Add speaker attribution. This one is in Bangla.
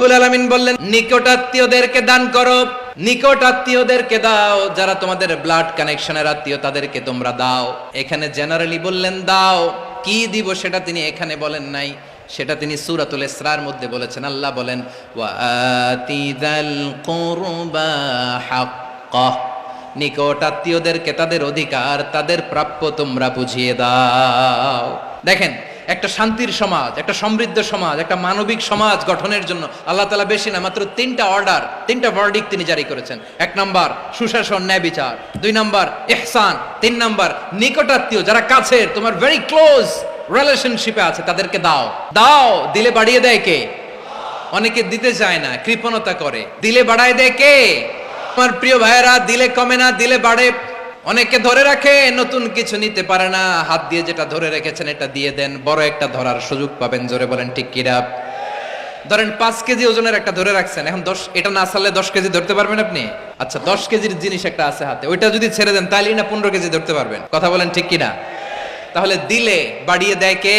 Speaker 1: রব্বুল আলামিন বললেন, নিকটাত্মীয়দেরকে দান করো, নিকটাত্মীয়দেরকে দাও, যারা তোমাদের ব্লাড কানেকশনের আত্মীয় তাদেরকে তোমরা দাও। এখানে জেনারেলি বললেন দাও, কি দিব সেটা তিনি এখানে বলেন নাই, সেটা তিনি সূরাতুল ইসরার মধ্যে বলেছেন। আল্লাহ বলেন, ওয়া আতিযাল কুরবা হাক্কাহ, নিকটাত্মীয়দেরকে তাদের অধিকার, তাদের প্রাপ্য তোমরা বুঝিয়ে দাও। দেখেন, একটা শান্তির সমাজ, একটা সমৃদ্ধ সমাজ, একটা মানবিক সমাজ গঠনের জন্য আল্লাহ তাআলা বেশি না, মাত্র 3টা অর্ডার, 3টা ভার্ডিক্ট তিনি জারি করেছেন। 1 নাম্বার সুশাসন, ন্যায় বিচার। 2 নাম্বার ইহসান। 3 নাম্বার নিকটাত্মীয়, যারা কাছের, তোমার ভেরি ক্লোজ রিলেশনশিপে আছে, তাদেরকে দাও। দাও, দিলে বাড়িয়ে দেয় কে? অনেকে দিতে চায় না, কৃপণতা করে। দিলে বাড়ায় দেয় কে? আমার প্রিয় ভাইয়েরা, দিলে কমে না, দিলে বাড়ে। অনেকে ধরে রাখে, নতুন কিছু নিতে পারে না। হাত দিয়ে যেটা ধরে রেখেছেন এটা দিয়ে দেন, বড় একটা ধরার সুযোগ পাবেন। জোরে বলেন ঠিক কিনা? ধরেন 5 কেজি ওজনের একটা ধরে রাখছেন, এখন 10, এটা না ছাড়লে 10 কেজি ধরতে পারবেন আপনি? আচ্ছা, 10 কেজির জিনিস একটা আছে হাতে, ওইটা যদি ছেড়ে দেন তাহলে না 15 কেজি ধরতে পারবেন। কথা বলেন ঠিক কিনা? তাহলে দিলে বাড়িয়ে দেয় কে?